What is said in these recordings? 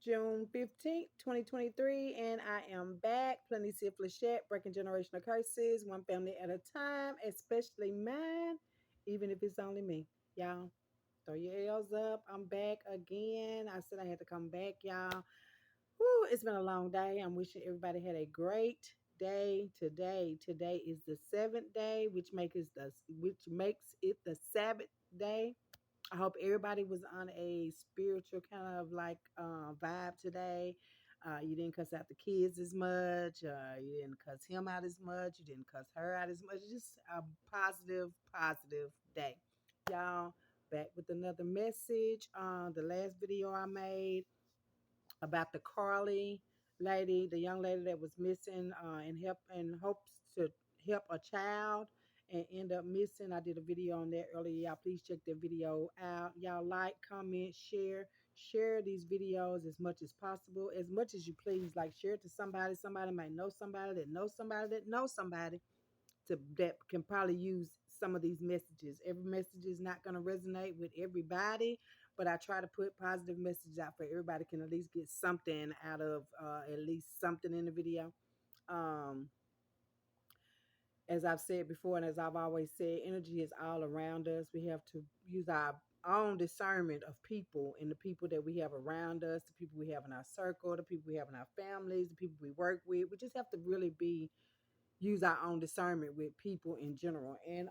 June 15th, 2023, and I am back. Plenty of Flechette, breaking generational curses, one family at a time, especially mine, even if it's only me. Y'all, throw your L's up. I'm back again. I said I had to come back, y'all. Whew, it's been a long day. I'm wishing everybody had a great day today. Today is the seventh day, which makes it the Sabbath day. I hope everybody was on a spiritual kind of like vibe today. You didn't cuss out the kids as much. You didn't cuss him out as much. You didn't cuss her out as much. Just a positive day. Y'all, back with another message. The last video I made about the Carly lady, the young lady that was missing in hopes to help a child and end up missing. I did a video on that earlier. Y'all please check that video out. Y'all like, comment, share these videos as much as possible, as much as you please. Like share it to somebody. Somebody might know somebody that knows somebody that knows somebody that can probably use some of these messages. Every message is not going to resonate with everybody, but I try to put positive messages out for everybody can at least get something out of at least something in the video. Um, as I've said before, and as I've always said, energy is all around us. We have to use our own discernment of people and the people that we have around us, the people we have in our circle, the people we have in our families, the people we work with. We just have to really be use our own discernment with people in general. And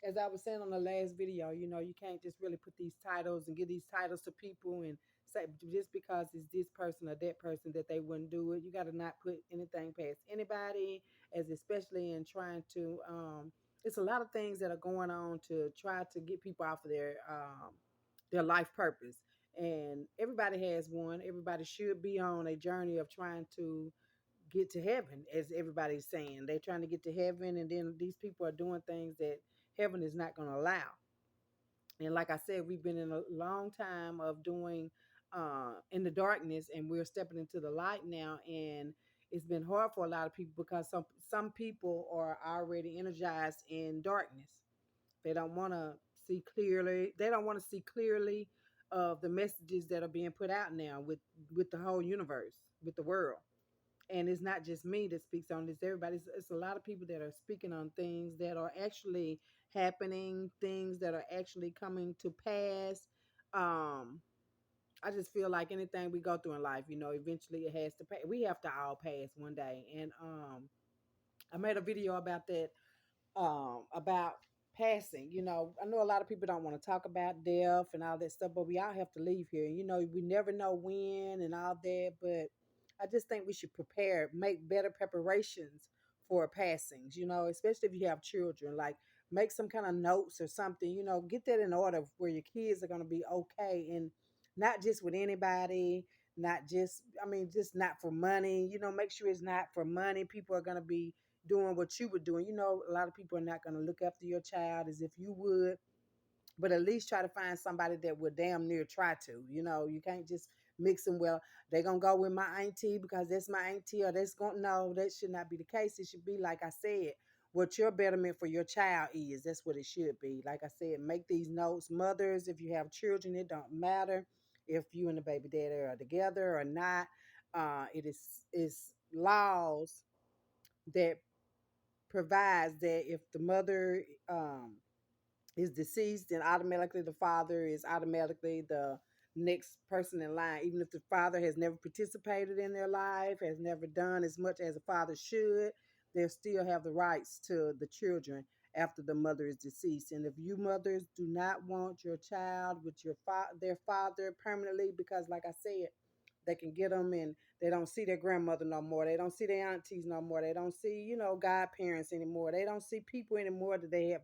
as I was saying on the last video, you can't just really put these titles and give these titles to people and say just because it's this person or that person that they wouldn't do it. You got to not put anything past anybody, as especially in trying to it's a lot of things that are going on to try to get people off of their life purpose. And everybody has one. Everybody should be on a journey of trying to get to heaven, as everybody's saying. They're trying to get to heaven, and then these people are doing things that heaven is not going to allow. And like I said, we've been in a long time of doing in the darkness, and we're stepping into the light now. And it's been hard for a lot of people because some people are already energized in darkness. They don't want to see clearly. They don't want to see clearly of the messages that are being put out now with the whole universe, with the world. And it's not just me that speaks on this. It's a lot of people that are speaking on things that are actually happening, things that are actually coming to pass. I just feel like anything we go through in life, eventually it has to pass. We have to all pass one day. And I made a video about that, about passing. I know a lot of people don't want to talk about death and all that stuff, but we all have to leave here. We never know when and all that, but I just think we should make better preparations for passings, especially if you have children. Like make some kind of notes or something, get that in order where your kids are going to be okay, and not just with anybody, not just, I mean, just not for money, make sure it's not for money. People are going to be doing what you were doing. A lot of people are not going to look after your child as if you would, but at least try to find somebody that would damn near try to. You can't just mix them. Well, they're going to go with my auntie because that's my auntie, or that's going, no, that should not be the case. It should be, like I said, what your betterment for your child is. That's what it should be. Like I said, make these notes. Mothers, if you have children, it don't matter if you and the baby daddy are together or not. It's laws that provides that if the mother is deceased, then automatically the father is automatically the next person in line, even if the father has never participated in their life, has never done as much as a father should. They still have the rights to the children after the mother is deceased. And if you mothers do not want your child with their father permanently, because like I said, they can get them and they don't see their grandmother no more. They don't see their aunties no more. They don't see, godparents anymore. They don't see people anymore that they have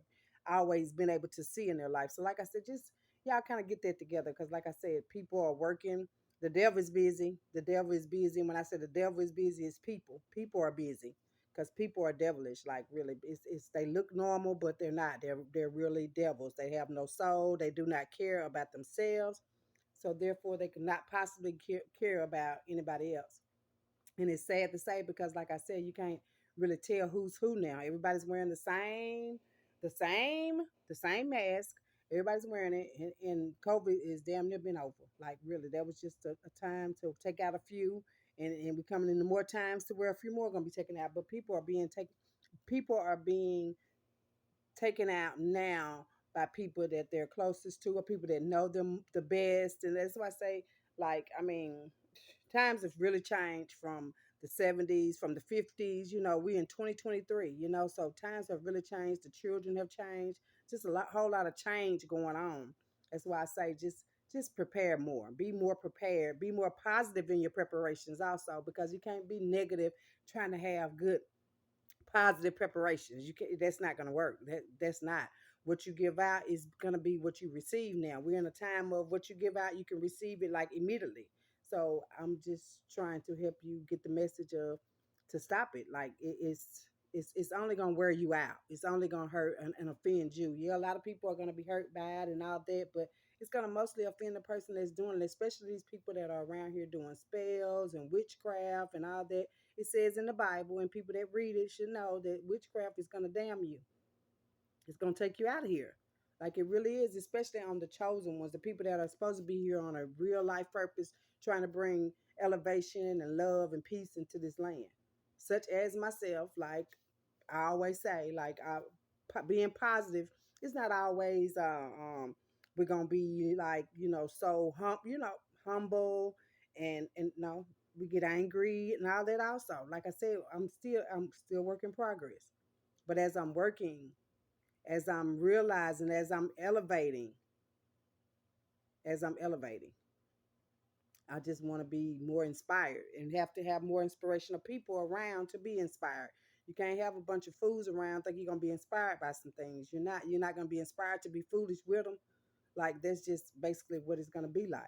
always been able to see in their life. So, like I said, just y'all kind of get that together because, like I said, people are working. The devil is busy. The devil is busy. When I say the devil is busy, it's people. People are busy because people are devilish. Like really, it's they look normal, but they're not. They're really devils. They have no soul. They do not care about themselves. So therefore, they cannot possibly care about anybody else. And it's sad to say because, like I said, you can't really tell who's who now. Everybody's wearing the same mask, Everybody's wearing it, and COVID is damn near been over. Like really, that was just a time to take out a few, and we're coming into more times to where a few more are gonna be taken out. But people are being taken out now by people that they're closest to or people that know them the best. And that's why I say, like, I mean, times have really changed from the 70s, from the 50s. We in 2023, so times have really changed. The children have changed. Just whole lot of change going on. That's why I say just prepare more, be more prepared, be more positive in your preparations also, because you can't be negative trying to have good positive preparations. You can That's not going to work. That's not what you give out is going to be what you receive. Now we're in a time of what you give out, you can receive it like immediately. So I'm just trying to help you get the message of to stop it. Like it's only going to wear you out. It's only going to hurt and offend you. Yeah, a lot of people are going to be hurt by it and all that, but it's going to mostly offend the person that's doing it, especially these people that are around here doing spells and witchcraft and all that. It says in the Bible, and people that read it should know that witchcraft is going to damn you. It's going to take you out of here. Like it really is, especially on the chosen ones, the people that are supposed to be here on a real life purpose, trying to bring elevation and love and peace into this land. Such as myself, like I always say, like being positive, it's not always we're gonna be like so humble and no, we get angry and all that also. Like I said, I'm still work in progress, but as I'm realizing, as I'm elevating, I just want to be more inspired and have to have more inspirational people around to be inspired. You can't have a bunch of fools around think you're gonna be inspired by some things. You're not gonna be inspired to be foolish with them. Like that's just basically what it's gonna be like.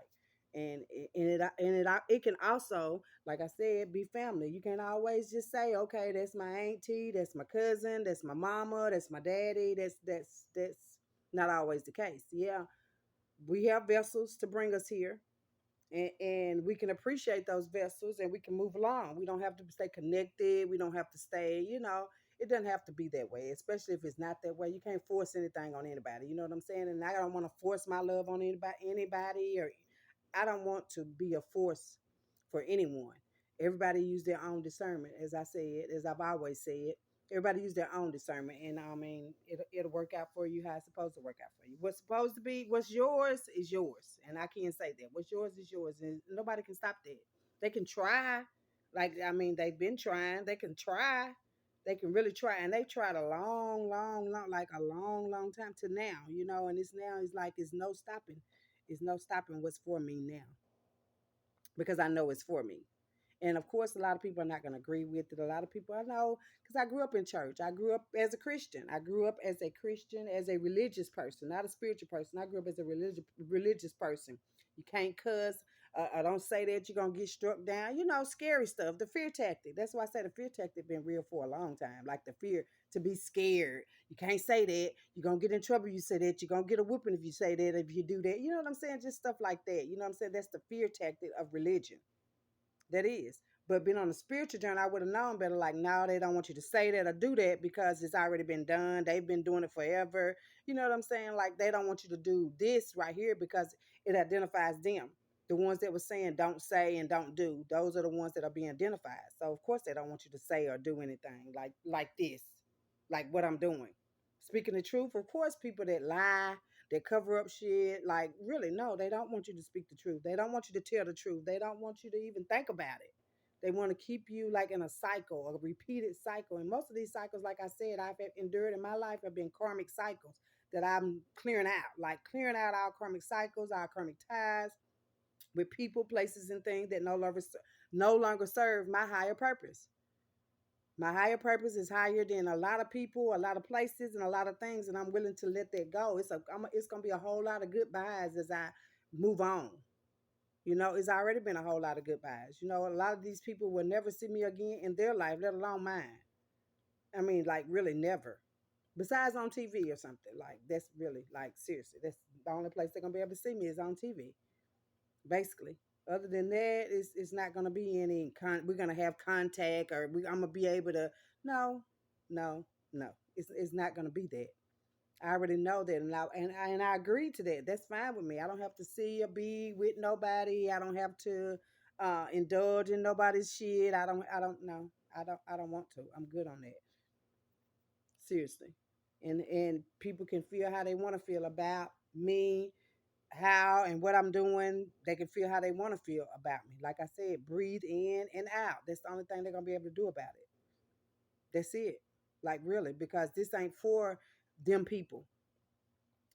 And it can also, like I said, be family. You can't always just say, okay, that's my auntie, that's my cousin, that's my mama, that's my daddy. That's not always the case. Yeah, we have vessels to bring us here, and we can appreciate those vessels and we can move along. We don't have to stay connected. We don't have to stay, it doesn't have to be that way, especially if it's not that way. You can't force anything on anybody. You know what I'm saying? And I don't want to force my love on anybody, or I don't want to be a force for anyone. Everybody use their own discernment, as I said, as I've always said. Everybody use their own discernment, and I mean, it'll work out for you how it's supposed to work out for you. What's yours is yours, and I can't say that. What's yours is yours, and nobody can stop that. They can try, like I mean, they've been trying. They can try, they can really try, and they've tried a long, long, long, like a long, long time to now, and it's now it's like it's no stopping what's for me now because I know it's for me. And of course, a lot of people are not going to agree with it. A lot of people I know, because I grew up in church. I grew up as a Christian. I grew up as a Christian, as a religious person, not a spiritual person. I grew up as a religious person. You can't cuss. I don't say that you're going to get struck down. Scary stuff. The fear tactic. That's why I say the fear tactic been real for a long time. Like the fear to be scared. You can't say that. You're going to get in trouble if you say that. You're going to get a whooping if you say that, if you do that. You know what I'm saying? Just stuff like that. You know what I'm saying? That's the fear tactic of religion. That is. But being on a spiritual journey, I would have known better. Like, no, they don't want you to say that or do that because it's already been done. They've been doing it forever. You know what I'm saying? Like, they don't want you to do this right here because it identifies them. The ones that were saying don't say and don't do, those are the ones that are being identified. So of course they don't want you to say or do anything like this, like what I'm doing. Speaking the truth, of course, people that lie, that cover up shit. Like, really, no, they don't want you to speak the truth. They don't want you to tell the truth. They don't want you to even think about it. They want to keep you like in a cycle, a repeated cycle. And most of these cycles, like I said, I've endured in my life have been karmic cycles that I'm clearing out, like clearing out our karmic cycles, our karmic ties with people, places, and things that no longer serve my higher purpose. My higher purpose is higher than a lot of people, a lot of places, and a lot of things, and I'm willing to let that go. It's gonna be a whole lot of goodbyes as I move on. It's already been a whole lot of goodbyes. A lot of these people will never see me again in their life, let alone mine. I mean, like really never. Besides on TV or something, like that's really like seriously, that's the only place they're gonna be able to see me is on TV, basically. Other than that, it's not going to be we're going to have contact, or I'm going to be able to. No, no, no. It's not going to be that. I already know that, and I agree to that. That's fine with me. I don't have to see or be with nobody. I don't have to indulge in nobody's shit. I don't know. I don't want to. I'm good on that. Seriously. And people can feel how they want to feel about me, how and what I'm doing. They can feel how they want to feel about me. Like I said, breathe in and out. That's the only thing they're gonna be able to do about it. That's it. Like really, because this ain't for them people.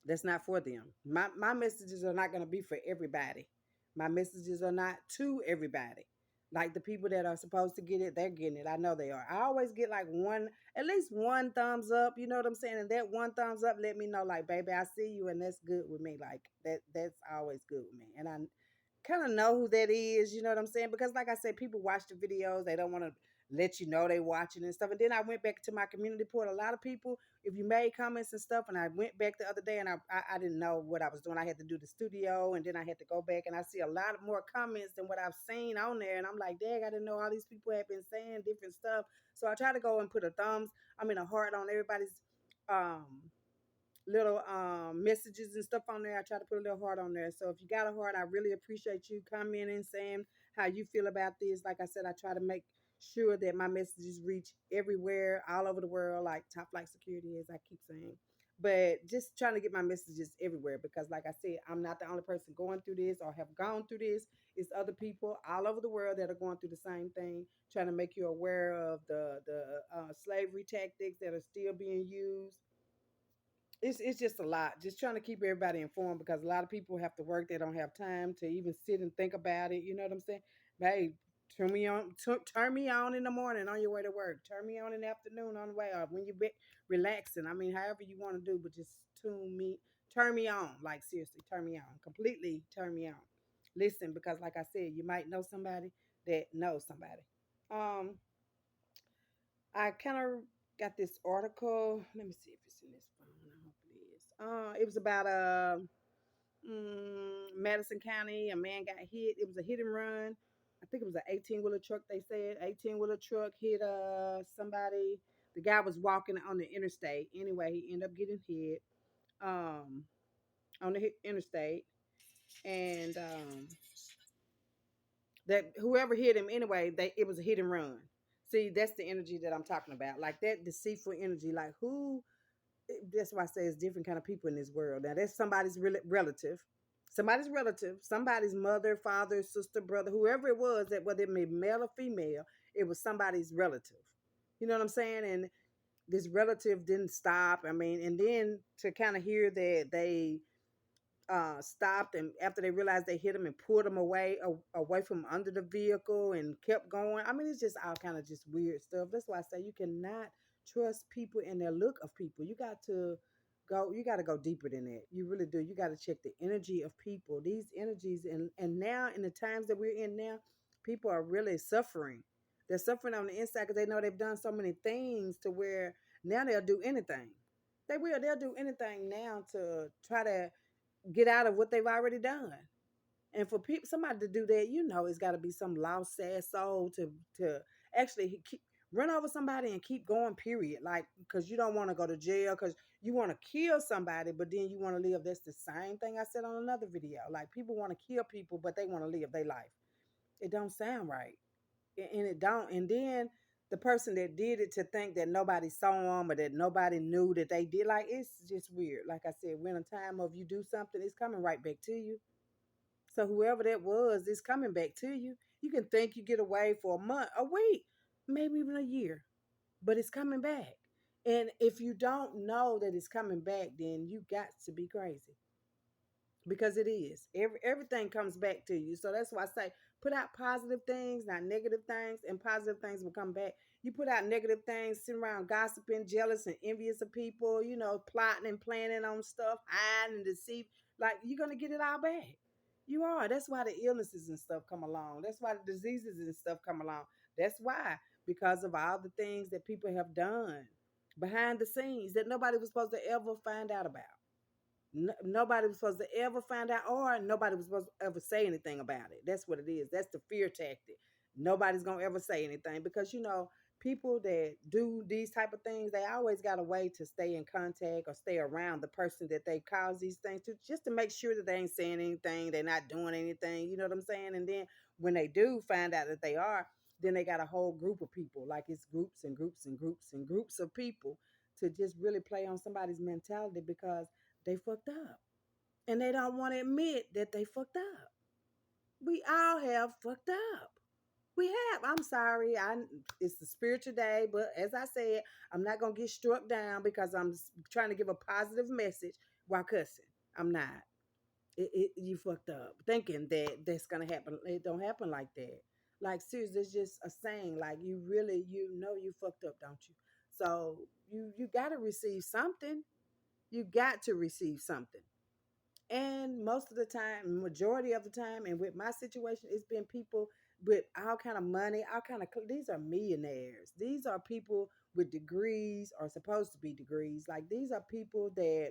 That's not for them. My messages are not going to be for everybody. My messages are not to everybody. Like the people that are supposed to get it, they're getting it. I know they are. I always get like one, at least one thumbs up. You know what I'm saying? And that one thumbs up let me know, like, baby, I see you, and that's good with me. Like that's always good with me. And I kind of know who that is. You know what I'm saying? Because like I said, people watch the videos. They don't want to let you know they watching and stuff. And then I went back to my community report. A lot of people, if you made comments and stuff, and I went back the other day and I didn't know what I was doing. I had to do the studio and then I had to go back and I see a lot of more comments than what I've seen on there. And I'm like, dang, I didn't know all these people have been saying different stuff. So I try to go and put a heart on everybody's um little messages and stuff on there. I try to put a little heart on there. So if you got a heart, I really appreciate you commenting, saying how you feel about this. Like I said, I try to make sure that my messages reach everywhere, all over the world, like Top Flight Security, as I keep saying. But just trying to get my messages everywhere because, like I said, I'm not the only person going through this or have gone through this. It's other people all over the world that are going through the same thing, trying to make you aware of the slavery tactics that are still being used. It's just a lot. Just trying to keep everybody informed because a lot of people have to work. They don't have time to even sit and think about it. You know what I'm saying? But hey, turn me on in the morning on your way to work. Turn me on in the afternoon on the way off when you be relaxing. I mean, however you want to do, but just turn me on. Like seriously, turn me on. Completely turn me on. Listen, because like I said, you might know somebody that knows somebody. Um, I kind of got this article. Let me see if it's in this phone. I hope it is. It was about Madison County. A man got hit. It was a hit and run. I think it was an 18-wheeler truck. They said 18-wheeler truck hit somebody. The guy was walking on the interstate. Anyway, he ended up getting hit um on the interstate, and that whoever hit him anyway, it was a hit and run. See, that's the energy that I'm talking about. Like that deceitful energy. Like who that's why I say it's different kind of people in this world. Now, that's somebody's relative, somebody's mother, father, sister, brother, whoever it was, that whether it be male or female, it was somebody's relative. You know what I'm saying? And this relative didn't stop. I mean, and then to kind of hear that they stopped and after they realized they hit him and pulled him away from under the vehicle and kept going. I mean, it's just all kind of just weird stuff. That's why I say you cannot trust people and their look of people. You got to go deeper than that. You really do. You got to check the energy of people. These energies and now in the times that we're in now, people are really suffering. They're suffering on the inside because they know they've done so many things to where now they'll do anything. They'll do anything now to try to get out of what they've already done. And for people, somebody to do that, it's got to be some lost sad soul to actually run over somebody and keep going. Period. Like because you don't want to go to jail because you want to kill somebody, but then you want to live. That's the same thing I said on another video. Like people want to kill people, but they want to live their life. It don't sound right, and it don't. And then the person that did it to think that nobody saw them or that nobody knew that they did, like it's just weird. Like I said, when a time of you do something, it's coming right back to you. So whoever that was, it's coming back to you. You can think you get away for a month, a week, maybe even a year, but it's coming back. And if you don't know that it's coming back, then you got to be crazy because it is. Everything comes back to you. So that's why I say put out positive things, not negative things, and positive things will come back. You put out negative things, sitting around gossiping, jealous, and envious of people, plotting and planning on stuff, hiding and deceive. Like you're gonna get it all back. You are. That's why the illnesses and stuff come along. That's why the diseases and stuff come along. That's why, because of all the things that people have done behind the scenes that nobody was supposed to ever find out about. Nobody was supposed to ever find out, or nobody was supposed to ever say anything about it. That's what it is. That's the fear tactic. Nobody's gonna ever say anything because people that do these type of things, they always got a way to stay in contact or stay around the person that they cause these things to, just to make sure that they ain't saying anything, they're not doing anything, you know what I'm saying? And then when they do find out that they are, then they got a whole group of people, like it's groups and groups and groups and groups of people to just really play on somebody's mentality because they fucked up and they don't want to admit that they fucked up. We all have fucked up. We have. I'm sorry. It's the spiritual day, but as I said, I'm not gonna get struck down because trying to give a positive message while cussing. I'm not. You fucked up thinking that that's gonna happen. It don't happen like that. Like seriously, it's just a saying. Like you know you fucked up, don't you? So you got to receive something. You got to receive something. And most of the time, majority of the time, and with my situation, it's been people with all kind of money, all kind of. These are millionaires. These are people with degrees, or supposed to be degrees. Like these are people that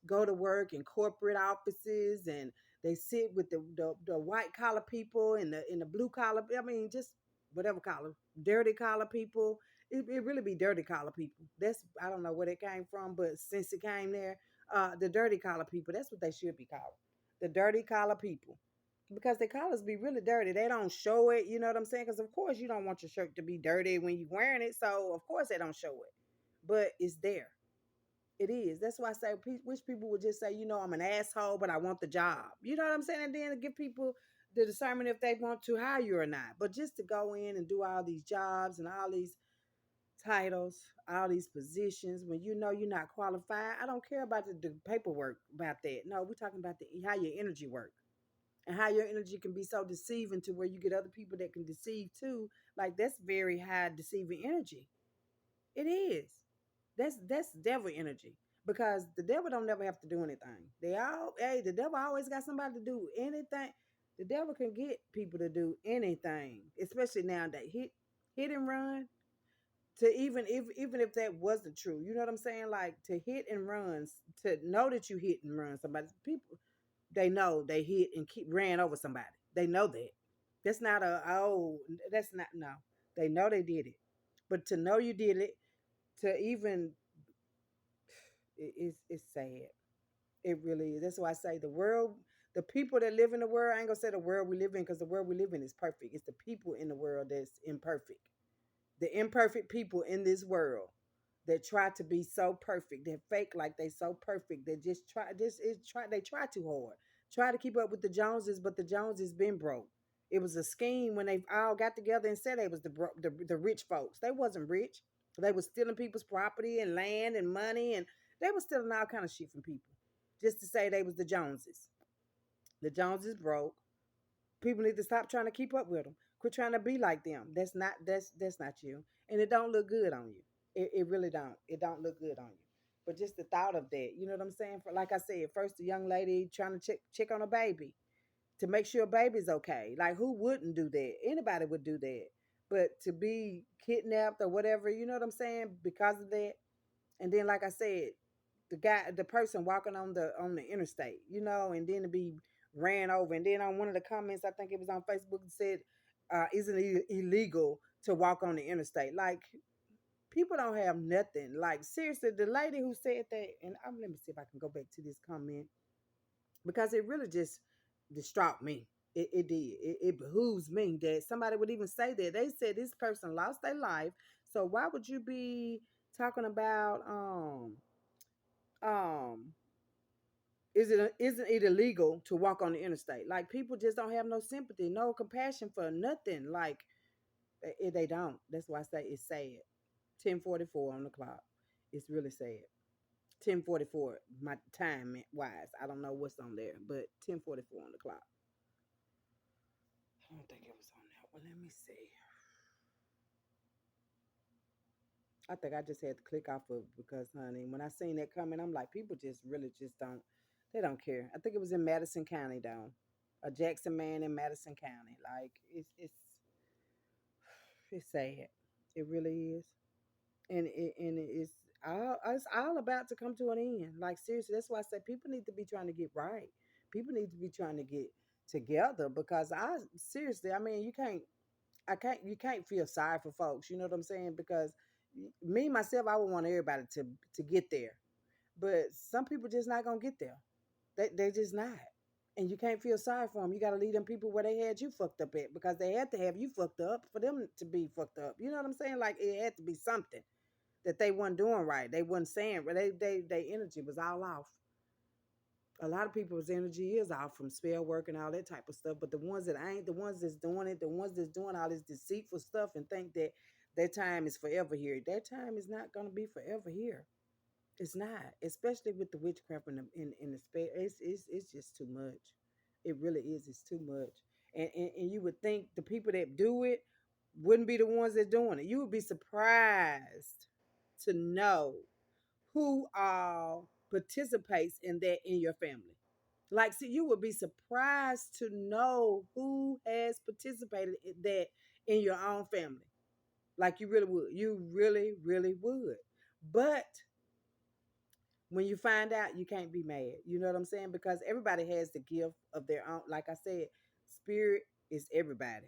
go to work in corporate offices, and they sit with the white collar people and the blue collar. I mean, just whatever collar, dirty collar people. It really be dirty collar people. That's I don't know where it came from, but since it came there, the dirty collar people. That's what they should be called. The dirty collar people. Because their collars be really dirty. They don't show it, you know what I'm saying? Because of course you don't want your shirt to be dirty when you're wearing it. So of course they don't show it. But it's there. It is. That's why I say which people would just say, I'm an asshole, but I want the job. You know what I'm saying? And then to give people the discernment if they want to hire you or not. But just to go in and do all these jobs and all these titles, all these positions, when you know you're not qualified. I don't care about the paperwork about that. No, we're talking about how your energy works and how your energy can be so deceiving to where you get other people that can deceive too. Like that's very high deceiving energy. It is. That's devil energy because the devil don't never have to do anything. The devil always got somebody to do anything. The devil can get people to do anything, especially nowadays. Hit and run to even if that wasn't true, you know what I'm saying? Like to hit and runs, to know that you hit and run somebody. People they know they hit and keep ran over somebody. They know that. That's not that's not no. They know they did it, but to know you did it, to even it's sad. It really is. That's why I say the world, the people that live in the world. I ain't gonna say the world we live in because the world we live in is perfect. It's the people in the world that's imperfect. The imperfect people in this world that try to be so perfect, that fake like they so perfect, that just try they try too hard. Try to keep up with the Joneses, but the Joneses been broke. It was a scheme when they all got together and said they was the rich folks. They wasn't rich. They was stealing people's property and land and money, and they was stealing all kind of shit from people just to say they was the Joneses. The Joneses broke. People need to stop trying to keep up with them. Quit trying to be like them. That's not you, and it don't look good on you. It really don't. It don't look good on you. But just the thought of that, you know what I'm saying? For like I said, first the young lady trying to check on a baby to make sure a baby's okay. Like who wouldn't do that? Anybody would do that. But to be kidnapped or whatever, you know what I'm saying? Because of that, and then like I said, the person walking on the interstate, and then to be ran over, and then on one of the comments, I think it was on Facebook, it said, "Isn't it illegal to walk on the interstate?" Like people don't have nothing. Like seriously, the lady who said that, and let me see if I can go back to this comment because it really just distraught me. It did. It behooves me that somebody would even say that. They said this person lost their life, so why would you be talking about um isn't it illegal to walk on the interstate? Like people just don't have no sympathy, no compassion for nothing. Like they don't. That's why I say it's sad. 10:44 on the clock. It's really sad. 10:44. My time wise, I don't know what's on there, but 10:44 on the clock. I don't think it was on that one. Let me see. I think I just had to click off of it because, honey, when I seen that coming, I'm like, people just really just don't, they don't care. I think it was in Madison County, though, a Jackson man in Madison County. Like, it's sad. It really is, and it's all about to come to an end. Like seriously, that's why I say people need to be trying to get right. People need to be trying to get together because I seriously, I mean, you can't. I can't you can't feel sorry for folks. You know what I'm saying? Because me myself, I would want everybody to get there, but some people just not gonna get there. They just not. And you can't feel sorry for them. You got to leave them people where they had you fucked up at because they had to have you fucked up for them to be fucked up. You know what I'm saying? Like it had to be something that they weren't doing right. They wasn't saying, but their energy was all off. A lot of people's energy is off from spell work and all that type of stuff. But the ones that ain't, the ones that's doing it, the ones that's doing all this deceitful stuff and think that their time is forever here. Their time is not gonna be forever here. It's not, especially with the witchcraft in the spell. It's just too much. It really is. It's too much. And you would think the people that do it wouldn't be the ones that doing it. You would be surprised to know who all participates in that in your family. Like, see, you would be surprised to know who has participated in that in your own family. Like you really would. You really, really would. But when you find out, you can't be mad. You know what I'm saying? Because everybody has the gift of their own. Like I said, spirit is everybody.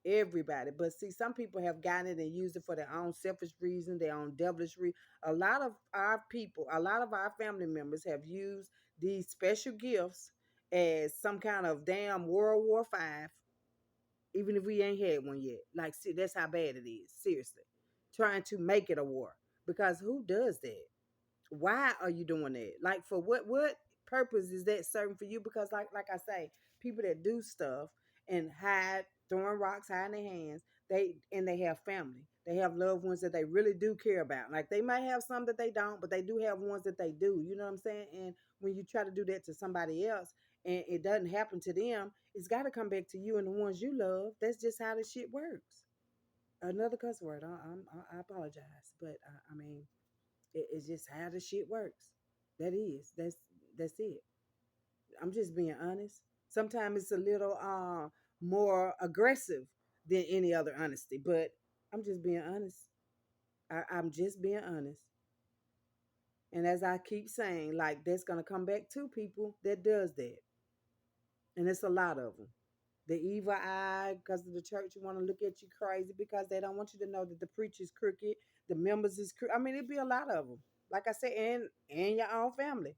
Everybody. But see, some people have gotten it and used it for their own selfish reason, their own devilish reason. A lot of our people, a lot of our family members have used these special gifts as some kind of damn World War V, even if we ain't had one yet. Like, see, that's how bad it is. Seriously. Trying to make it a war. Because who does that? Why are you doing that? Like for what purpose is that serving for you? Because like I say, people that do stuff and hide, throwing rocks, hiding their hands, they have family. They have loved ones that they really do care about. Like they might have some that they don't, but they do have ones that they do. You know what I'm saying? And when you try to do that to somebody else and it doesn't happen to them, it's got to come back to you and the ones you love. That's just how this shit works. Another cuss word. I apologize, but I mean it's just how the shit works. That is. That's it. I'm just being honest. Sometimes it's a little more aggressive than any other honesty, but I'm just being honest. I'm just being honest. And as I keep saying, like that's gonna come back to people that does that, and it's a lot of them. The evil eye, because of the church, want to look at you crazy because they don't want you to know that the preacher's crooked, the members is crooked. I mean, it'd be a lot of them. Like I said, and your own family.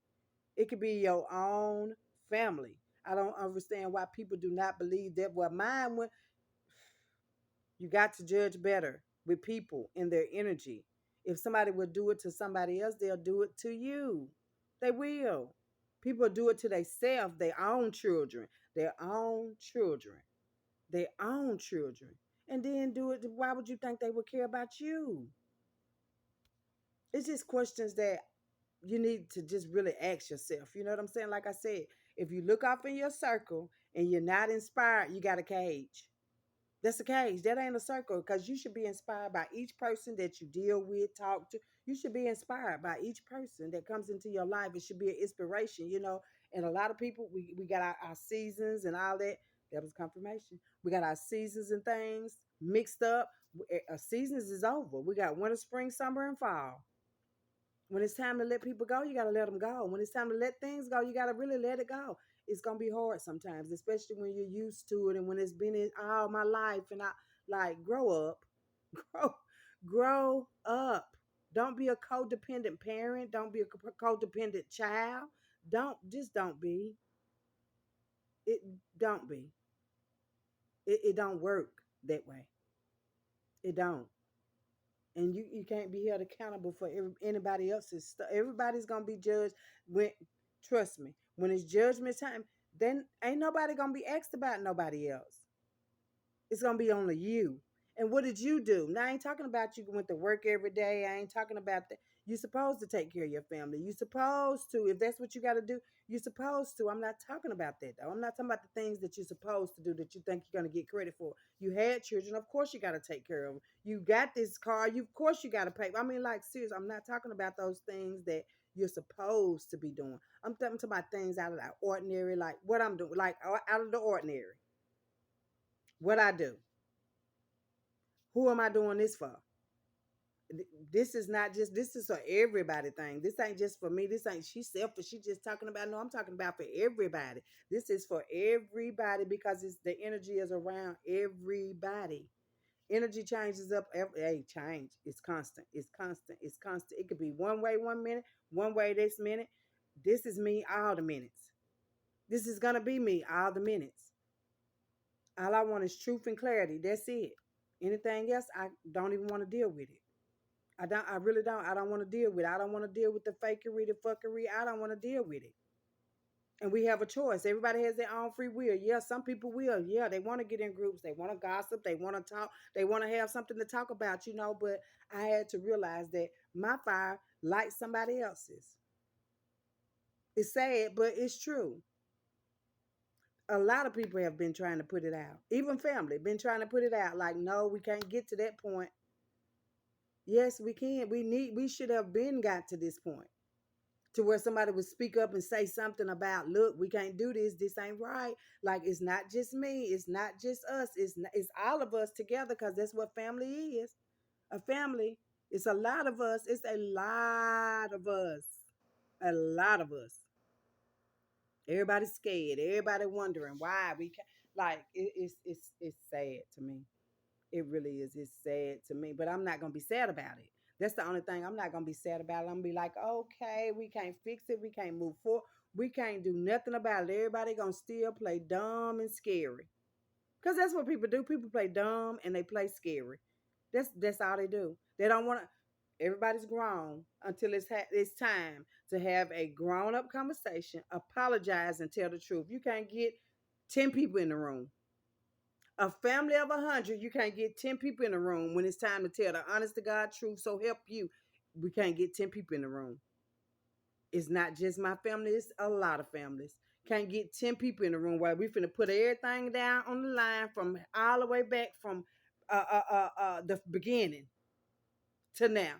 It could be your own family. I don't understand why people do not believe that. Well, mine went. You got to judge better with people and their energy. If somebody will do it to somebody else, they'll do it to you. They will. People do it to themselves, their own children, their own children, their own children, and then do it. Why would you think they would care about you? It's just questions that you need to just really ask yourself. You know what I'm saying? Like I said, if you look off in your circle and you're not inspired, you got a cage. That's a cage. That ain't a circle because you should be inspired by each person that you deal with, talk to. You should be inspired by each person that comes into your life. It should be an inspiration, you know. And a lot of people, we got our seasons and all that. That was confirmation. We got our seasons and things mixed up. Seasons is over. We got winter, spring, summer, and fall. When it's time to let people go, you got to let them go. When it's time to let things go, you got to really let it go. It's going to be hard sometimes, especially when you're used to it and when it's been in all my life. And I like, grow up, grow, grow up. Don't be a codependent parent. Don't be a codependent child. Don't be. It don't be. It don't work that way. It don't. And you can't be held accountable for anybody else's stuff. Everybody's gonna be judged when, trust me, when it's judgment time, then ain't nobody gonna be asked about nobody else. It's gonna be only you. And what did you do? Now I ain't talking about you went to work every day. I ain't talking about that. You're supposed to take care of your family. You're supposed to, if that's what you got to do, you're supposed to. I'm not talking about that though. I'm not talking about the things that you're supposed to do that you think you're gonna get credit for. You had children, of course you got to take care of them. You got this car, of course you got to pay. I mean, like serious. I'm not talking about those things that you're supposed to be doing. I'm talking about things out of the ordinary, like what I'm doing, like out of the ordinary. What I do. Who am I doing this for? This is not just, this is for everybody thing. This ain't just for me. This ain't she selfish. She just talking about, no, I'm talking about for everybody. This is for everybody because it's the energy is around everybody. Energy changes up every hey, change. It's constant. It's constant. It's constant. It could be one way 1 minute, one way this minute. This is me all the minutes. This is gonna be me all the minutes. All I want is truth and clarity. That's it. Anything else, I don't even want to deal with it. I really don't. I don't want to deal with it. I don't want to deal with the fakery, the fuckery. I don't want to deal with it. And we have a choice. Everybody has their own free will. Yeah, some people will. Yeah, they want to get in groups. They want to gossip. They want to talk. They want to have something to talk about, you know. But I had to realize that my fire lights somebody else's. It's sad, but it's true. A lot of people have been trying to put it out. Even family been trying to put it out. Like, no, we can't get to that point. Yes, we can. We should have been got to this point to where somebody would speak up and say something about, look, we can't do this. This ain't right. Like, it's not just me. It's not just us. It's all of us together, because that's what family is. A family. It's a lot of us. It's a lot of us. A lot of us. Everybody's scared. Everybody wondering why we can't. Like, it's sad to me. It really is. It's sad to me, but I'm not gonna be sad about it. That's the only thing. I'm not gonna be sad about it. I'm gonna be like, okay, we can't fix it. We can't move forward. We can't do nothing about it. Everybody gonna still play dumb and scary, cause that's what people do. People play dumb and they play scary. That's all they do. They don't want to. Everybody's grown until it's time to have a grown up conversation, apologize, and tell the truth. You can't get 10 people in the room. A family of 100, you can't get 10 people in the room when it's time to tell the honest to God truth. So help you. We can't get 10 people in the room. It's not just my family, it's a lot of families. Can't get 10 people in the room where we finna put everything down on the line from all the way back from the beginning to now.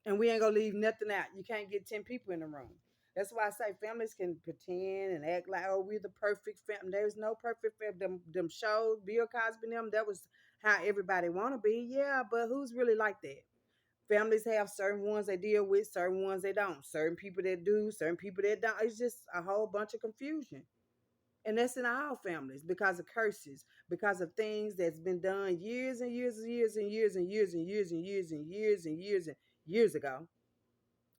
And we ain't gonna leave nothing out. You can't get 10 people in the room. That's why I say families can pretend and act like, oh, we're the perfect family. There's no perfect family. Them shows, Bill Cosby, them, that was how everybody want to be. Yeah, but who's really like that? Families have certain ones they deal with, certain ones they don't. Certain people that do, certain people that don't. It's just a whole bunch of confusion. And that's in all families because of curses, because of things that's been done years and years and years and years and years and years and years and years and years and years ago,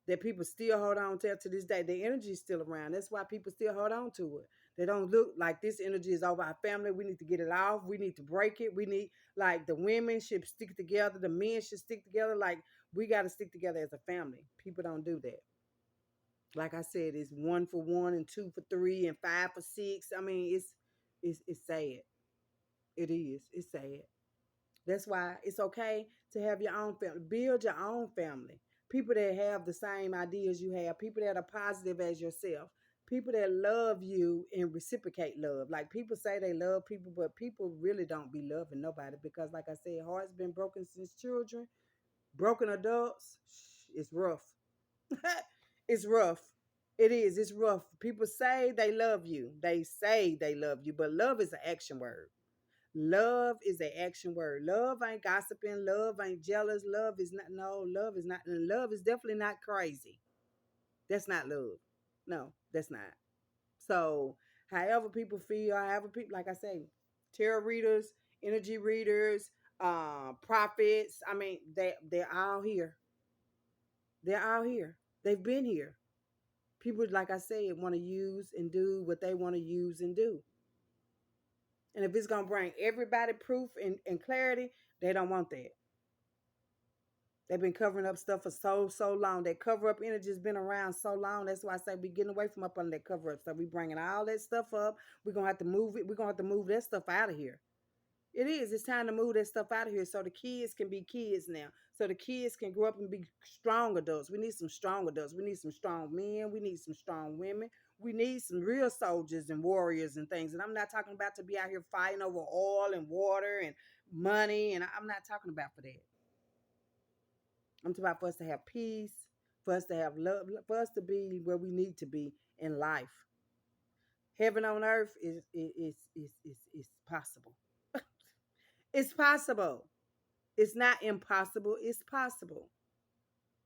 that people still hold on to this day. The energy is still around. That's why people still hold on to it. They don't look like this energy is over our family. We need to get it off. We need to break it. We need, like, the women should stick together. The men should stick together. Like, we got to stick together as a family. People don't do that. Like I said, it's 1 for 1 and 2 for 3 and 5 for 6. I mean, it's sad. It is. It's sad. That's why it's okay to have your own family. Build your own family. People that have the same ideas you have, people that are positive as yourself, people that love you and reciprocate love. Like, people say they love people, but people really don't be loving nobody because, like I said, hearts been broken since children, broken adults. It's rough. It's rough. It is. It's rough. People say they love you. They say they love you, but love is an action word. Love is an action word. Love ain't gossiping. Love ain't jealous. Love is not, no, love is not, and love is definitely not crazy. That's not love. No, that's not. So, however people feel, however people, like I say, tarot readers, energy readers, prophets, I mean, they're all here. They're all here. They've been here. People, like I said, want to use and do what they want to use and do. And if it's going to bring everybody proof and clarity, they don't want that. They've been covering up stuff for so long. That cover up energy has been around so long. That's why I say we getting away from up under that cover up stuff. We bringing all that stuff up. We're gonna have to move it. We're gonna have to move that stuff out of here. It is. It's time to move that stuff out of here so the kids can be kids now. So the kids can grow up and be strong adults. We need some strong adults. We need some strong men. We need some strong women. We need some real soldiers and warriors and things. And I'm not talking about to be out here fighting over oil and water and money. And I'm not talking about for that. I'm talking about for us to have peace, for us to have love, for us to be where we need to be in life. Heaven on earth is possible. It's possible. It's not impossible. It's possible.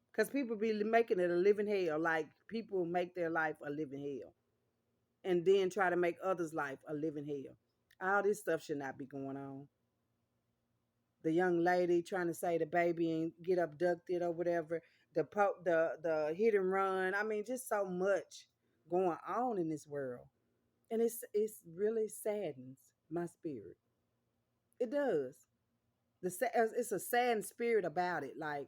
Because people be making it a living hell. Like, people make their life a living hell. And then try to make others' life a living hell. All this stuff should not be going on. The young lady trying to say the baby and get abducted or whatever. The hit and run. I mean, just so much going on in this world, and it's really saddens my spirit. It does. It's a sad spirit about it. Like,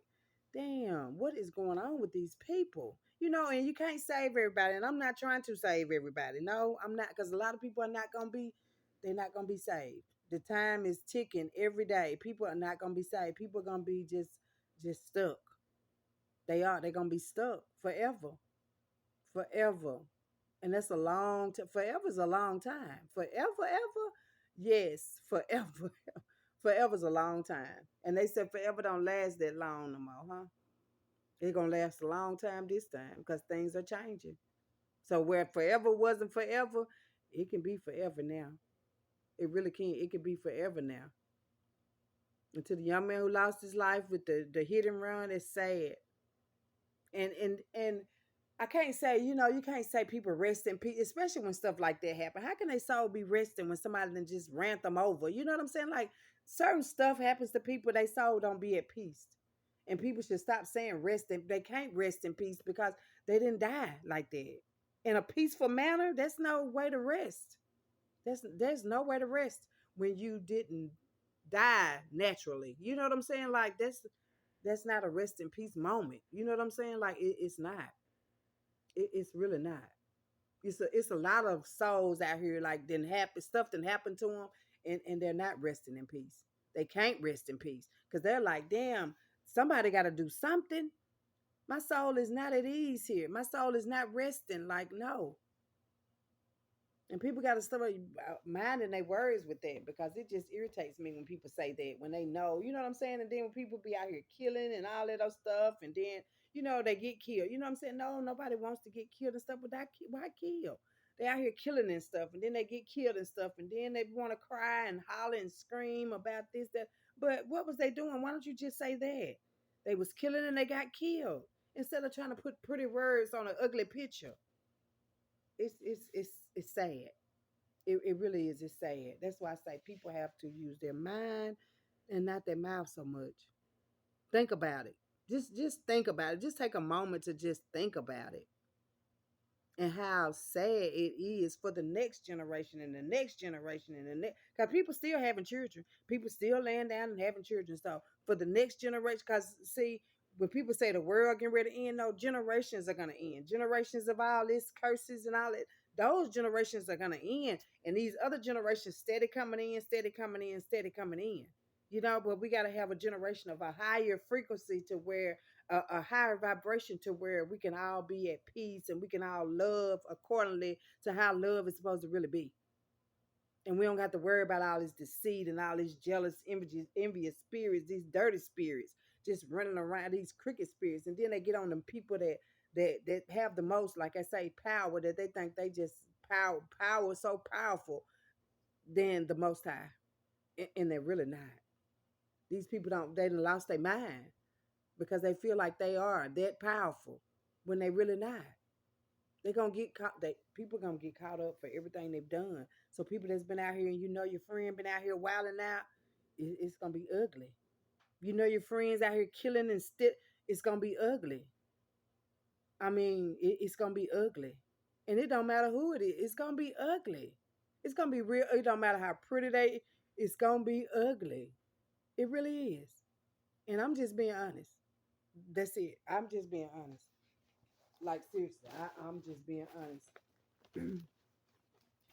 damn, what is going on with these people? And you can't save everybody. And I'm not trying to save everybody. No, I'm not, because a lot of people are not gonna be. They're not gonna be saved. The time is ticking every day. People are not gonna be saved. People are gonna be just stuck. They are. They're gonna be stuck forever, forever. And that's a long time. Forever is a long time. Forever, ever. Yes, forever. Forever's a long time. And they said forever don't last that long no more, huh? It's gonna last a long time this time because things are changing. So where forever wasn't forever, it can be forever now. It really can. It can be forever now. And to the young man who lost his life with the hit and run, it's sad. And I can't say, you can't say people rest in peace, especially when stuff like that happen. How can they soul be resting when somebody then just ran them over? You know what I'm saying? Like, certain stuff happens to people, they soul don't be at peace. And people should stop saying rest in, they can't rest in peace because they didn't die like that. In a peaceful manner, that's no way to rest. There's no way to rest when you didn't die naturally. You know what I'm saying? Like, that's not a rest in peace moment. You know what I'm saying? Like, it's not. It's really not. It's a lot of souls out here like didn't happen stuff didn't happen to them, and they're not resting in peace. They can't rest in peace because they're like, damn, somebody got to do something. My soul is not at ease here. My soul is not resting. Like, no. And people got to start minding their words with that because it just irritates me when people say that when they know, you know what I'm saying? And then when people be out here killing and all that other stuff, and then, they get killed. You know what I'm saying? No, nobody wants to get killed and stuff, but why kill? They out here killing and stuff, and then they get killed and stuff, and then they want to cry and holler and scream about this, that. But what was they doing? Why don't you just say that? They was killing and they got killed instead of trying to put pretty words on an ugly picture. It's sad. It really is. It's sad. That's why I say people have to use their mind and not their mouth so much. Think about it. Just think about it. Just take a moment to just think about it and how sad it is for the next generation and the next generation and the next. Because people still having children. People still laying down and having children. So for the next generation, because see, when people say the world getting ready to end, no, generations are going to end. Generations of all this curses and all that, those generations are going to end. And these other generations steady coming in, steady coming in, steady coming in. But we got to have a generation of a higher frequency to where a higher vibration to where we can all be at peace and we can all love accordingly to how love is supposed to really be. And we don't have to worry about all this deceit and all these jealous, envious spirits, these dirty spirits just running around, these cricket spirits. And then they get on them people that have the most, like I say, power, that they think they just power so powerful than the Most High. And they're really not. These people they done lost their mind because they feel like they are that powerful when they really not. They're gonna get caught. People gonna get caught up for everything they've done. So people that's been out here and your friend been out here wilding out, it's gonna be ugly. Your friends out here killing and still, it's gonna be ugly. I mean, it's gonna be ugly, and it don't matter who it is. It's gonna be ugly. It's gonna be real. It don't matter how pretty they. It's gonna be ugly. It really is. And I'm just being honest. That's it. I'm just being honest. Like, seriously, I'm just being honest.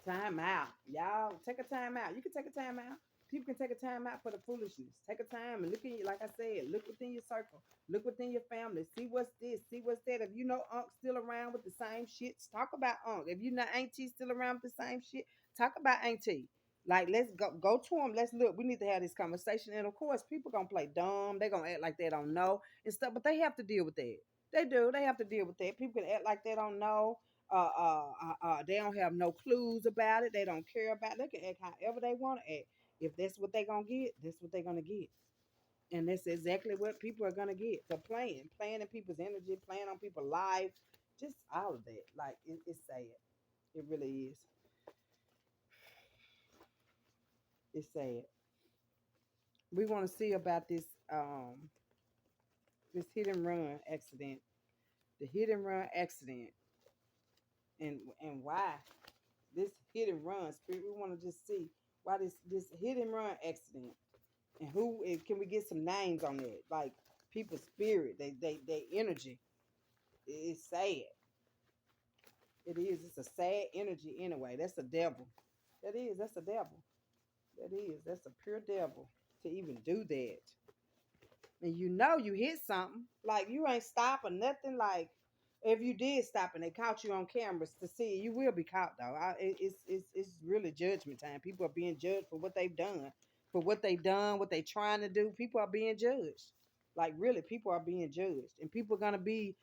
Time out. Y'all take a time out. You can take a time out. People can take a time out for the foolishness. Take a time and look in your, like I said, look within your circle. Look within your family. See what's this. See what's that. If Unc still around with the same shit, talk about Unc. If Auntie still around with the same shit, talk about Auntie. Like, let's go to them. Let's look. We need to have this conversation. And of course, people gonna play dumb. They gonna act like they don't know and stuff. But they have to deal with that. They do. They have to deal with that. People can act like they don't know. They don't have no clues about it. They don't care about it. They can act however they want to act. If that's what they gonna get, that's what they're gonna get. And that's exactly what people are gonna get for playing in people's energy, playing on people's lives, just all of that. Like, it's sad. It really is. It's sad. We want to see about this hit and run accident. The hit and run accident, and why this hit and run spirit. We want to just see why this hit and run accident, and who can we get some names on it? Like people's spirit, they energy. It's sad. It is. It's a sad energy anyway. That's the devil. That is. That's the devil. That is. That's a pure devil to even do that. And you know you hit something. Like you ain't stopping nothing. Like if you did stop and they caught you on cameras to see, you will be caught though. It's really judgment time. People are being judged for what they've done, what they trying to do. People are being judged. Like really, people are being judged, and people are gonna be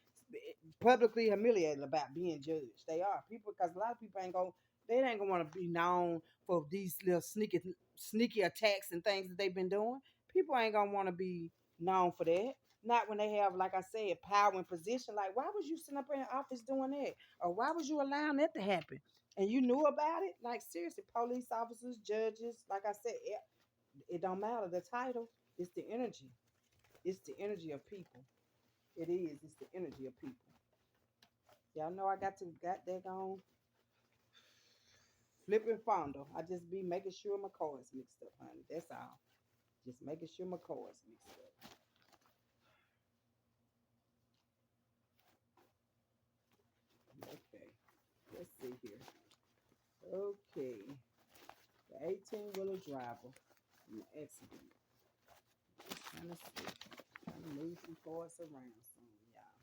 publicly humiliated about being judged. They are people because a lot of people ain't gonna want to be known for these little sneaky attacks and things that they've been doing. People ain't gonna want to be known for that. Not when they have, like I said, power and position. Like, why was you sitting up in the office doing that? Or why was you allowing that to happen? And you knew about it? Like, seriously, police officers, judges, like I said, it don't matter. The title is the energy. It's the energy of people. It is. It's the energy of people. Y'all know I got that on flipping fondle. I just be making sure my cards mixed up, honey. That's all. Just making sure my cards mixed up. Okay. Let's see here. Okay. The 18-wheeler driver in the accident. Just trying to see. Trying to move some parts around some, y'all.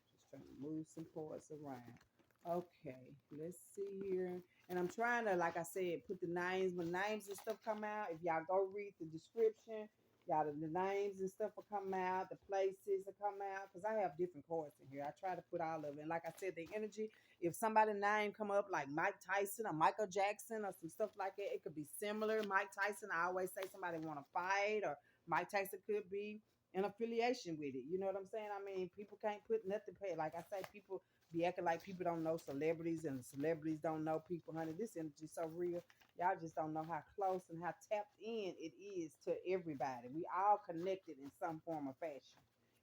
Just trying to move some parts around. Okay, let's see here. And I'm trying to, like I said, put the names when names and stuff come out. If y'all go read the description, y'all the names and stuff will come out, the places will come out. Because I have different cards in here. I try to put all of it. And like I said, the energy, if somebody's name come up like Mike Tyson or Michael Jackson or some stuff like that, it could be similar. Mike Tyson, I always say somebody want to fight, or Mike Tyson could be in affiliation with it. You know what I'm saying? I mean, people can't put nothing pay. Like I say, people be acting like people don't know celebrities and celebrities don't know people, honey. This energy so real. Y'all just don't know how close and how tapped in it is to everybody. We all connected in some form or fashion.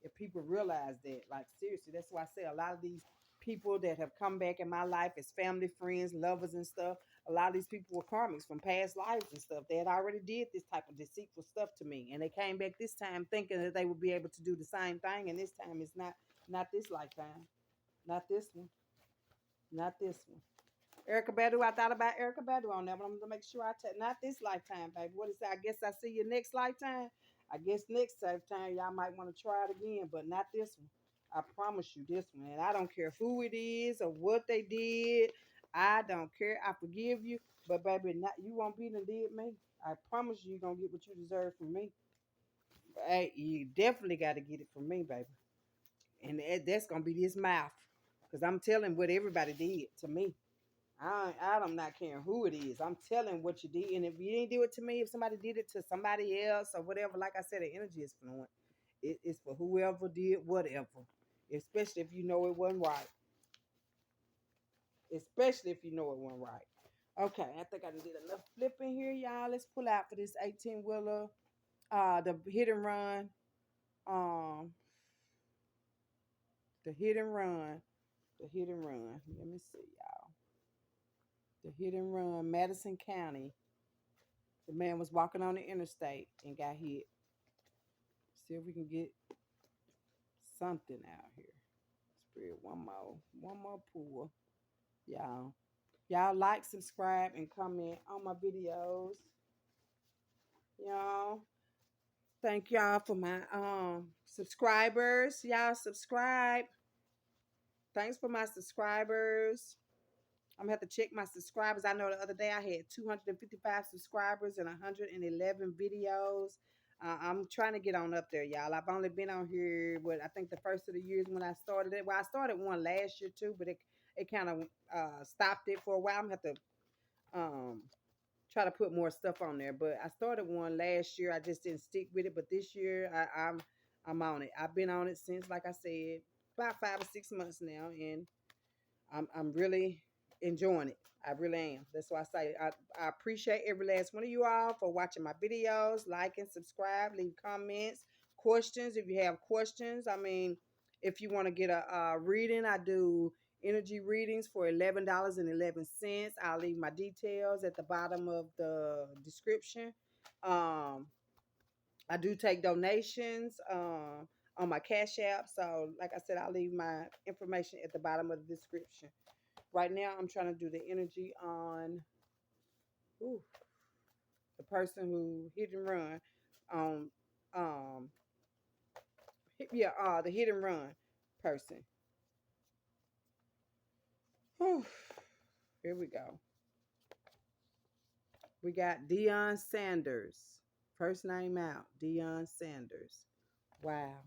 If people realize that, like seriously, that's why I say a lot of these people that have come back in my life as family, friends, lovers, and stuff. A lot of these people were karmics from past lives and stuff. They had already did this type of deceitful stuff to me, and they came back this time thinking that they would be able to do the same thing. And this time, it's not this lifetime. Not this one. Not this one. Erica Badu, I thought about Erica Badu on that, but I'm gonna make sure I take not this lifetime, baby. What is that? I guess I see you next lifetime. I guess next lifetime y'all might want to try it again, but not this one. I promise you this one. And I don't care who it is or what they did. I don't care. I forgive you, but baby, not you won't be the did me. I promise you, you're gonna get what you deserve from me. Hey, you definitely got to get it from me, baby. And that's gonna be this mouth, cause I'm telling what everybody did to me. I'm not caring who it is. I'm telling what you did, and if you didn't do it to me, if somebody did it to somebody else or whatever, like I said, the energy is fluent. It's for whoever did whatever, especially if you know it wasn't right. Especially if you know it wasn't right. Okay, I think I did enough flipping here, y'all. Let's pull out for this 18-wheeler. The hit and run. Um, the hit and run. The hit and run. Let me see, y'all. The hit and run, Madison County. The man was walking on the interstate and got hit. See if we can get something out here. Spread one more pull. Y'all. Y'all like, subscribe, and comment on my videos. Y'all. Thank y'all for my subscribers. Y'all subscribe. Thanks for my subscribers. I'm gonna have to check my subscribers. I know the other day I had 255 subscribers and 111 videos. I'm trying to get on up there, y'all. I've only been on here I think the first of the years when I started it. Well, I started one last year too, but it kind of stopped it for a while. I'm gonna have to um, try to put more stuff on there. But I started one last year. I just didn't stick with it. But this year I'm on it. I've been on it since, like I said, about 5 or 6 months now, and I'm really enjoying it. I really am. That's why I say I appreciate every last one of you all for watching my videos, like and subscribe, leave comments, questions if you have questions. I mean, if you want to get a reading, I do energy readings for $11.11. I'll leave my details at the bottom of the description. Um, I do take donations on my Cash App. So, like I said, I'll leave my information at the bottom of the description. Right now, I'm trying to do the energy on ooh, the person who hit and run on um the hit and run person. Whew. Here we go. We got Deion Sanders. First name out, Deion Sanders. Wow.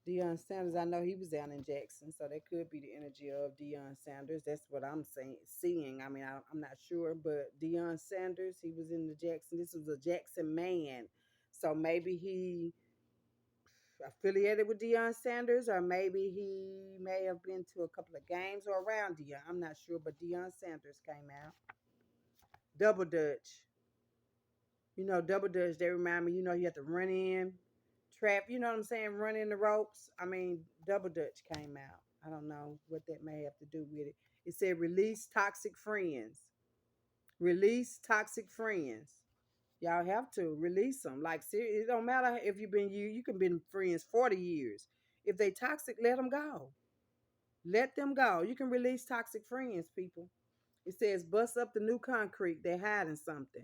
Deion Sanders, I know he was down in Jackson, so that could be the energy of Deion Sanders. That's what I'm seeing. I mean, I'm not sure, but Deion Sanders, he was in the Jackson. This was a Jackson man, so maybe he affiliated with Deion Sanders, or maybe he may have been to a couple of games or around Deion. I'm not sure, but Deion Sanders came out. Double Dutch. You know, double dutch, they remind me, you have to run in, trap, you know what I'm saying? Run in the ropes. I mean, double dutch came out. I don't know what that may have to do with it. It said release toxic friends. Release toxic friends. Y'all have to release them. Like, it don't matter if you can been friends 40 years. If they toxic, let them go. Let them go. You can release toxic friends, people. It says bust up the new concrete. They're hiding something.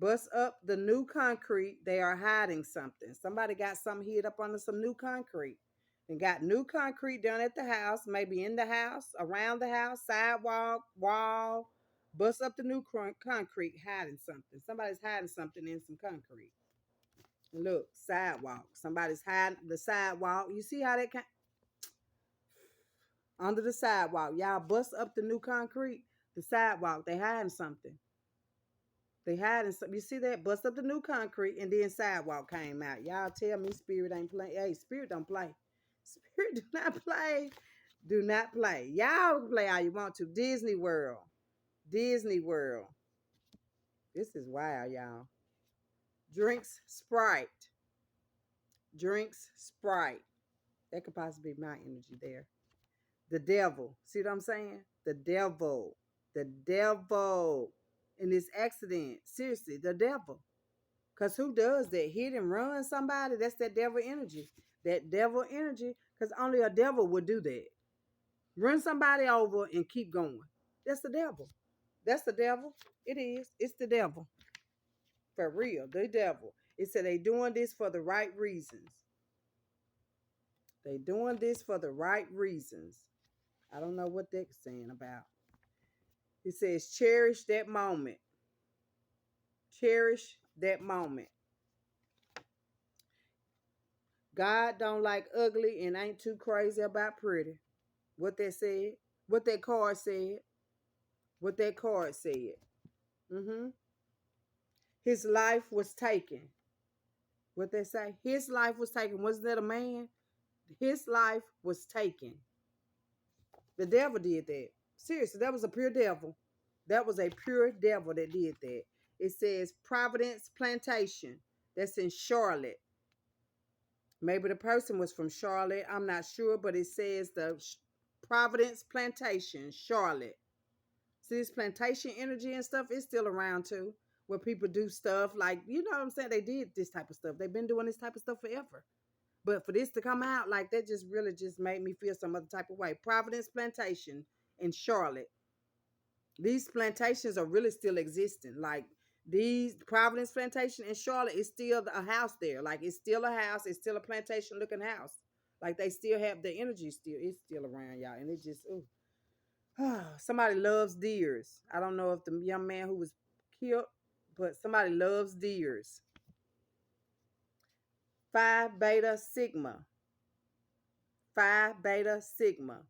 Bust up the new concrete. They are hiding something. Somebody got something hid up under some new concrete. And got new concrete done at the house, maybe in the house, around the house, sidewalk, wall. Bust up the new concrete, hiding something. Somebody's hiding something in some concrete. Look, sidewalk. Somebody's hiding the sidewalk. You see how that under the sidewalk. Y'all bust up the new concrete, the sidewalk. They hiding something. They hiding something. You see that? Bust up the new concrete, and then sidewalk came out. Y'all tell me spirit ain't playing. Hey, spirit don't play. Spirit do not play. Do not play. Y'all can play how you want to. Disney World. Disney World. This is wild, y'all. Drinks Sprite. Drinks Sprite. That could possibly be my energy there. The devil. See what I'm saying? The devil. The devil. In this accident. Seriously, the devil. Because who does that? Hit and run somebody? That's that devil energy. That devil energy. Because only a devil would do that. Run somebody over and keep going. That's the devil. That's the devil. It is. It's the devil. For real. The devil. It said they doing this for the right reasons. They doing this for the right reasons. I don't know what they're saying about. It says cherish that moment. Cherish that moment. God don't like ugly and ain't too crazy about pretty. What that said. What that card said. What that card said. His life was taken. What they say? His life was taken. Wasn't that a man? His life was taken. The devil did that. Seriously, that was a pure devil. That was a pure devil that did that. It says Providence Plantation. That's in Charlotte. Maybe the person was from Charlotte. I'm not sure, but it says the Providence Plantation, Charlotte. See, this plantation energy and stuff is still around too, where people do stuff like, you know what I'm saying? They did this type of stuff. They've been doing this type of stuff forever. But for this to come out, like, that just really just made me feel some other type of way. Providence Plantation in Charlotte. These plantations are really still existing. Like, these Providence Plantation in Charlotte is still a house there. Like, it's still a house. It's still a plantation looking house. Like, they still have the energy still. It's still around, y'all. And it just, ooh. Somebody loves deers. I don't know if the young man who was killed, but somebody loves deers. Phi Beta Sigma. Phi Beta Sigma.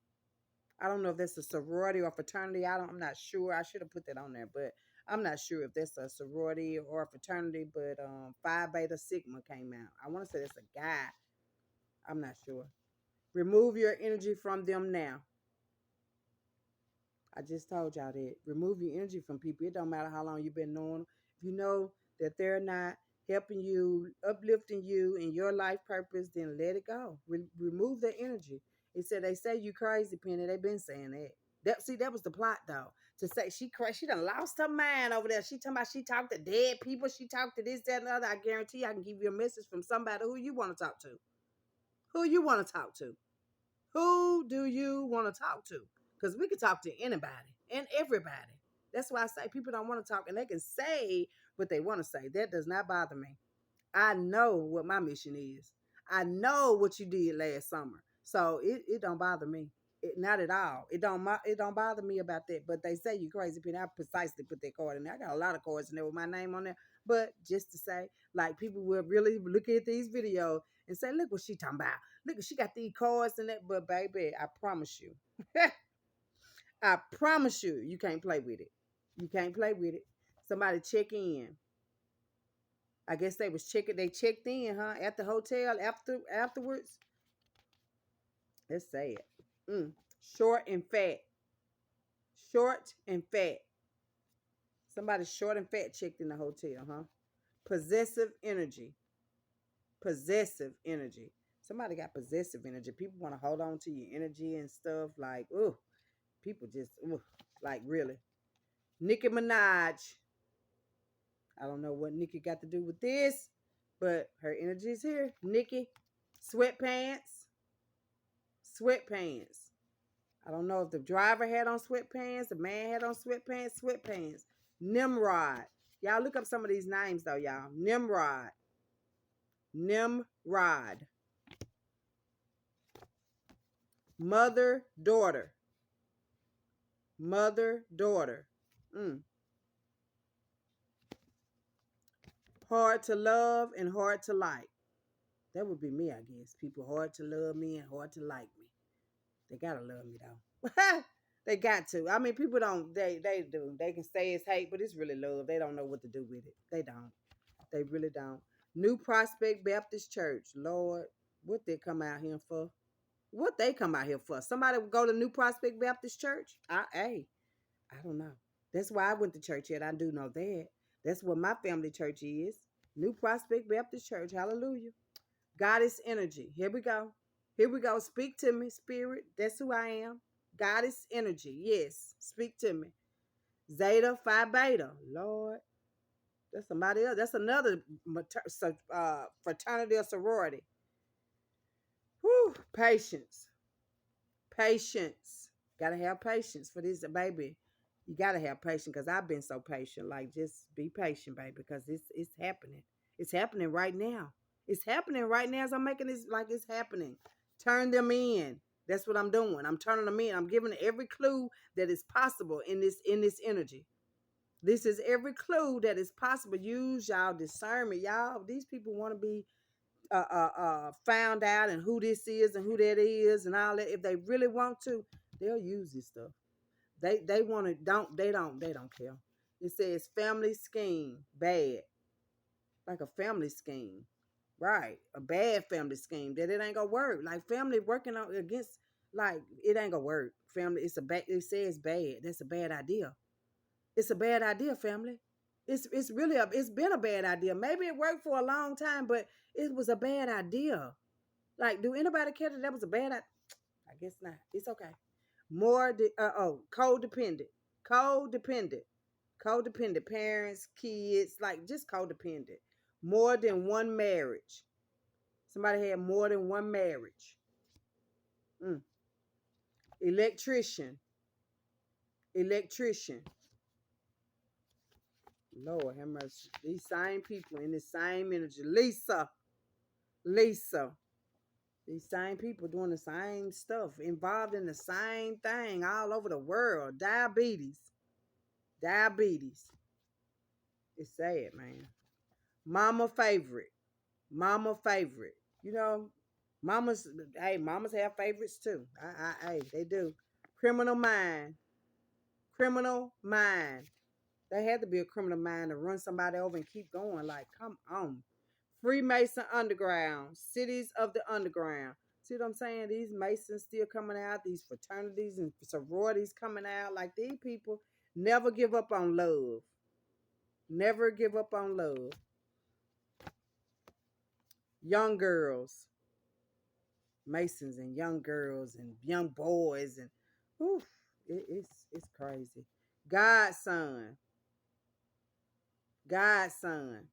I don't know if that's a sorority or fraternity. I'm not sure. I should have put that on there, but I'm not sure if that's a sorority or a fraternity. But Phi Beta Sigma came out. I want to say that's a guy. I'm not sure. Remove your energy from them now. I just told y'all that. Remove your energy from people. It don't matter how long you've been knowing them. If you know that they're not helping you, uplifting you in your life purpose, then let it go. Remove the energy. It said they say you crazy, Penny. They've been saying that. That was the plot though. To say she crazy, she done lost her mind over there. She talking about she talked to dead people. She talked to this, that, and the other. I guarantee I can give you a message from somebody who you want to talk to. Who you want to talk to? Who do you want to talk to? Because we can talk to anybody and everybody. That's why I say people don't want to talk and they can say what they want to say. That does not bother me. I know what my mission is. I know what you did last summer. So it don't bother me. Not at all. It don't bother me about that. But they say you crazy, Penny. I precisely put that card in there. I got a lot of cards in there with my name on there. But just to say, like people will really look at these videos and say, look what she talking about. Look, she got these cards in that. But baby, I promise you, I promise you, you can't play with it. You can't play with it. Somebody check in. I guess they was checking. They checked in, huh? At the hotel afterwards. Let's say it. Short and fat. Short and fat. Somebody short and fat checked in the hotel, huh? Possessive energy. Possessive energy. Somebody got possessive energy. People want to hold on to your energy and stuff. Like, oh, people just, like really. Nicki Minaj. I don't know what Nicki got to do with this, but her energy is here. Nicki, sweatpants. Sweatpants. I don't know if the driver had on sweatpants, the man had on sweatpants, sweatpants. Nimrod. Y'all look up some of these names though, y'all. Nimrod. Nimrod. Mother, daughter. Mother, daughter. Hard to love and hard to like. That would be me, I guess. People hard to love me and hard to like me. They gotta love me though. They got to. I mean, people don't. They do. They can say it's hate, but it's really love. They don't know what to do with it. They don't. They really don't. New Prospect Baptist Church. Lord, what they come out here for? What they come out here for? Somebody would go to New Prospect Baptist Church? I don't know. That's why I went to church yet. I do know that. That's what my family church is. New Prospect Baptist Church. Hallelujah. Goddess energy. Here we go. Here we go. Speak to me, spirit. That's who I am. Goddess energy. Yes. Speak to me. Zeta Phi Beta. Lord. That's somebody else. That's another fraternity or sorority. Whew. Patience. Patience. Gotta have patience for this, baby. You gotta have patience because I've been so patient. Like, just be patient, baby, because it's happening. It's happening right now. It's happening right now as I'm making this like it's happening. Turn them in. That's what I'm doing. I'm turning them in. I'm giving every clue that is possible in this energy. This is every clue that is possible. Use y'all discernment. Y'all, these people want to be found out and who this is and who that is and all that. If they really want to, they'll use this stuff. They want to they don't care. It says family scheme bad, like a family scheme, right? A bad family scheme that it ain't gonna work. Like family working on against, like it ain't gonna work. Family, it's a bad. It says bad. That's a bad idea. It's a bad idea, family. It's really it's been a bad idea. Maybe it worked for a long time, but it was a bad idea. Like, do anybody care that was a bad idea? I guess not. It's okay. Codependent, codependent, codependent parents, kids, like just codependent. More than one marriage. Somebody had more than one marriage. Mm. Electrician, electrician. Lord have mercy. These same people in the same energy. Lisa. These same people doing the same stuff, involved in the same thing all over the world. Diabetes. Diabetes. It's sad, man. Mama favorite. Mama favorite. You know, mamas, hey, mamas have favorites too. Hey, they do. Criminal mind. Criminal mind. They had to be a criminal mind to run somebody over and keep going. Like, come on. Freemason underground. Cities of the underground. See what I'm saying? These Masons still coming out, these fraternities and sororities coming out. Like these people never give up on love. Never give up on love. Young girls, Masons and young girls and young boys and whew, it's crazy. Godson, Godson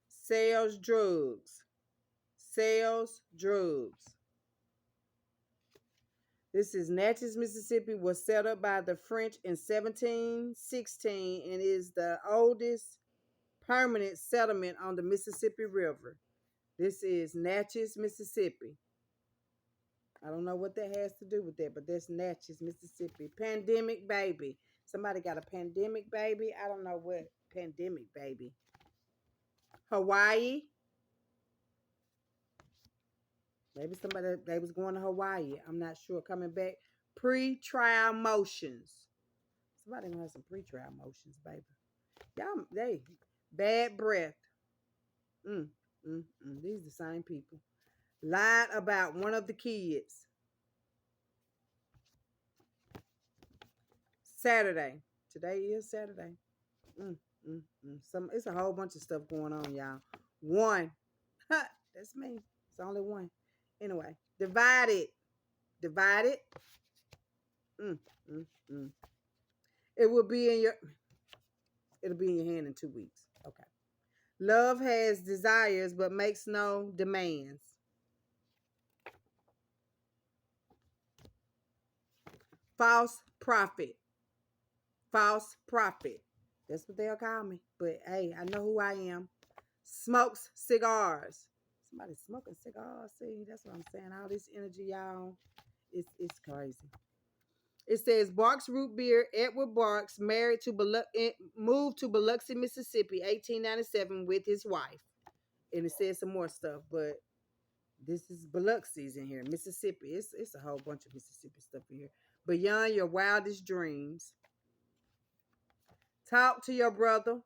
sells drugs, sells drugs. This is Natchez, Mississippi, was set up by the French in 1716 and is the oldest permanent settlement on the Mississippi River. This is Natchez, Mississippi. I don't know what that has to do with that, but that's Natchez, Mississippi. Pandemic baby. Somebody got a pandemic baby. I don't know what pandemic baby. Hawaii. Maybe somebody they was going to Hawaii. I'm not sure. Coming back. Pre-trial motions. Somebody gonna have some pre-trial motions, baby. Y'all, they bad breath. Mm, These the same people. Lied about one of the kids. Saturday. Today is Saturday. Mm, Some it's a whole bunch of stuff going on, y'all. One. That's me. It's only one. Anyway, divided. Divided. Mm, mm, mm. It will be in your it'll be in your hand in 2 weeks. Okay. Love has desires but makes no demands. False prophet. False prophet. That's what they'll call me. But hey, I know who I am. Smokes cigars. Somebody smoking cigars. See, that's what I'm saying. All this energy, y'all. It's crazy. It says Barks Root Beer, Edward Barks, married to moved to Biloxi, Mississippi, 1897 with his wife. And it says some more stuff, but this is Biloxi's in here, Mississippi. It's a whole bunch of Mississippi stuff in here. Beyond your wildest dreams. Talk to your brother.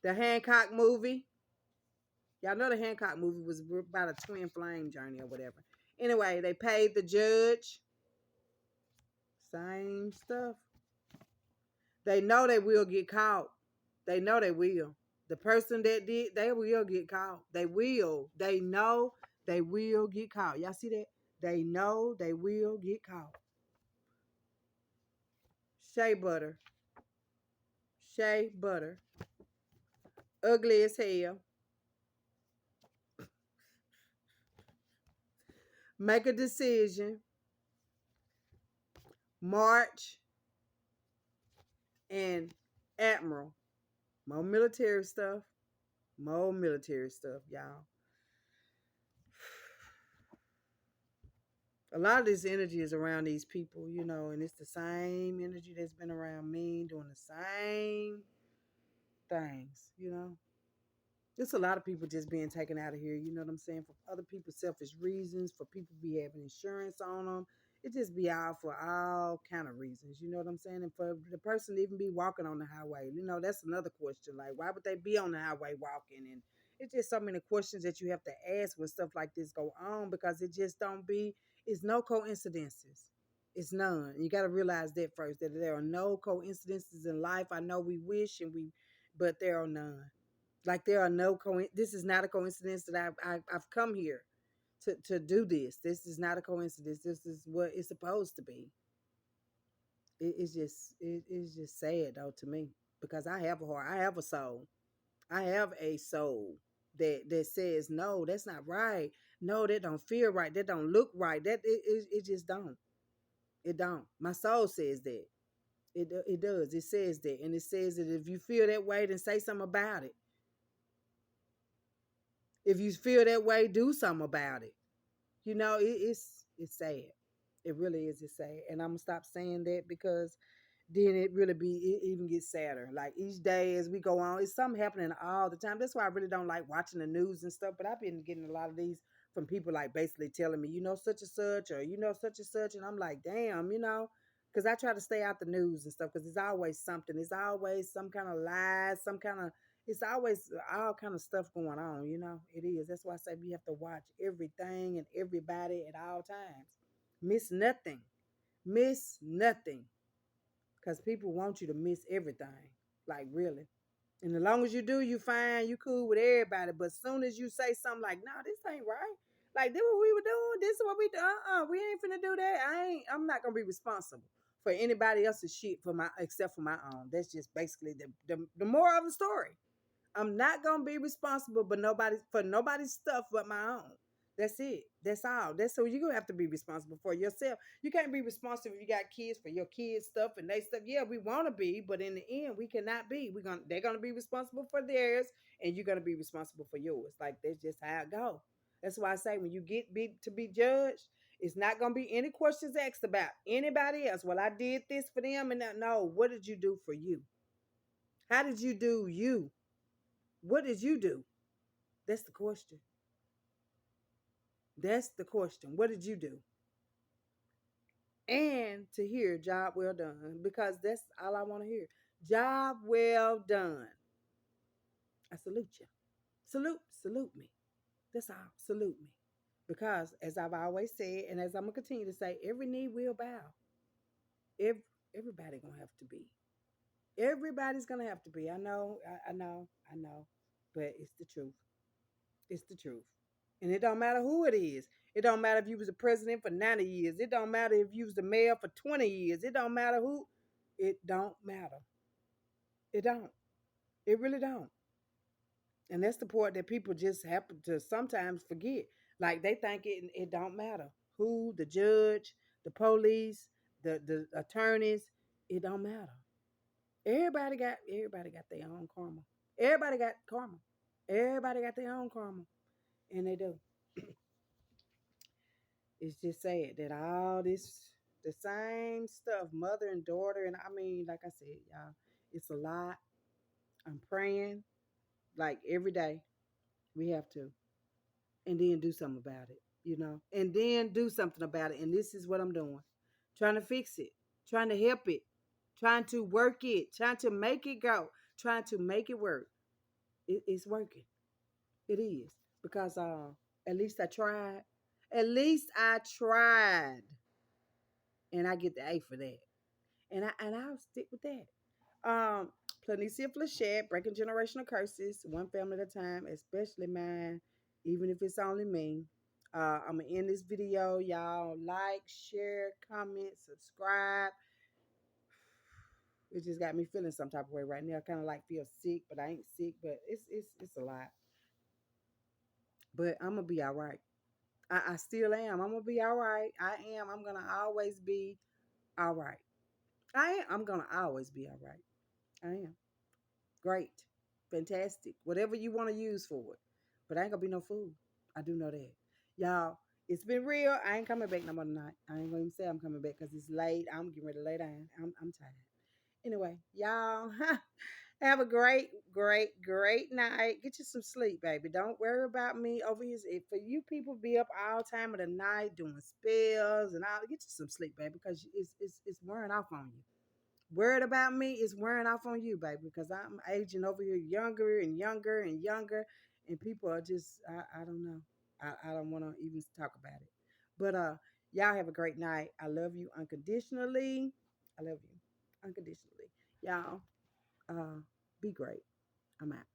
The Hancock movie. Y'all know the Hancock movie was about a twin flame journey or whatever. Anyway, they paid the judge. Same stuff. They know they will get caught. They know they will. The person that did, they will get caught. They will. They know they will get caught. Y'all see that? They know they will get caught. Shea butter. Shea butter. Ugly as hell. Make a decision. March and Admiral. More military stuff. More military stuff, y'all. A lot of this energy is around these people, and it's the same energy that's been around me doing the same things. There's a lot of people just being taken out of here, you know what I'm saying? For other people's selfish reasons, for people be having insurance on them. It just be out for all kind of reasons, you know what I'm saying? And for the person to even be walking on the highway, that's another question. Like, why would they be on the highway walking? And it's just so many questions that you have to ask when stuff like this go on, because it just don't be, it's no coincidences. It's none. You got to realize that first, that there are no coincidences in life. I know we wish but there are none. Like there are no this is not a coincidence that I've come here to do this. This is not a coincidence. This is what it's supposed to be. It's just sad though to me, because I have a heart. I have a soul. I have a soul that says no, that's not right. No, that don't feel right. That don't look right. That it just don't. It don't. My soul says that. It does. It says that, and it says that if you feel that way, then say something about it. If you feel that way, do something about it. It's sad. It really is. It's sad, and I'm gonna stop saying that, because then it even gets sadder. Like each day as we go on, it's something happening all the time. That's why I really don't like watching the news and stuff. But I've been getting a lot of these from people like basically telling me, such and such, or such and such, and I'm like, damn, because I try to stay out the news and stuff, because it's always something. It's always some kind of lies, some kind of It's always all kind of stuff going on, you know. It is. That's why I say we have to watch everything and everybody at all times. Miss nothing. Miss nothing. Because people want you to miss everything. Like really. And as long as you do, you fine, you cool with everybody. But as soon as you say something like, "No, this ain't right," like this what we were doing, this is what we do. We ain't finna do that. I'm not gonna be responsible for anybody else's shit for my except for my own. That's just basically the moral of the story. I'm not gonna be responsible, but nobody for nobody's stuff but my own. That's it. That's all. That's so you're gonna have to be responsible for yourself. You can't be responsible if you got kids for your kids' stuff and they stuff. Yeah, we want to be, but in the end, we cannot be. They're gonna be responsible for theirs, and you're gonna be responsible for yours. Like that's just how it go. That's why I say when you get to be judged, it's not gonna be any questions asked about anybody else. Well, I did this for them, and that. No, what did you do for you? How did you do you? What did you do? That's the question. That's the question. What did you do? And to hear job well done, because that's all I want to hear. Job well done. I salute you. Salute me. That's all. Salute me. Because as I've always said, and as I'm gonna continue to say, every knee will bow. Every, everybody gonna have to be. Everybody's gonna have to be. I know, I know. But it's the truth. It's the truth. And it don't matter who it is. It don't matter if you was the president for 90 years. It don't matter if you was the mayor for 20 years. It don't matter who. It don't matter. It don't. It really don't. And that's the part that people just happen to sometimes forget. Like they think it don't matter. Who, the judge, the police, the attorneys, it don't matter. Everybody got their own karma. Everybody got karma. Everybody got their own karma. And they do. It's just sad that all this the same stuff, mother and daughter, and I mean, like I said, y'all, it's a lot. I'm praying like every day. We have to, and then do something about it, and then do something about it. And this is what I'm doing, trying to fix it, trying to help it, trying to work it, trying to make it go, trying to make it work. It's working. It is because at least I tried. At least I tried, and I get the A for that. And I'll stick with that. Planitia Flechette, breaking generational curses, one family at a time, especially mine, even if it's only me. I'm gonna end this video. Y'all like, share, comment, subscribe. It just got me feeling some type of way right now. I kind of like feel sick, but I ain't sick. But it's a lot. But I'm gonna be all right. I still am. I'm gonna be all right. I am. I'm gonna always be all right. I am. I'm gonna always be all right. I am. Great, fantastic, whatever you want to use for it. But I ain't gonna be no fool. I do know that. Y'all, it's been real. I ain't coming back no more tonight. I ain't gonna even say I'm coming back because it's late. I'm getting ready to lay down. I'm tired. Anyway, y'all, have a great night. Get you some sleep, baby. Don't worry about me over here. If for you people be up all time of the night doing spells and all, get you some sleep, baby, because it's wearing off on you. Worried about me is wearing off on you, baby, because I'm aging over here younger and younger and younger, and people are just I don't know. I don't want to even talk about it. But y'all have a great night. I love you unconditionally. I love you unconditionally. Y'all be great. I'm out.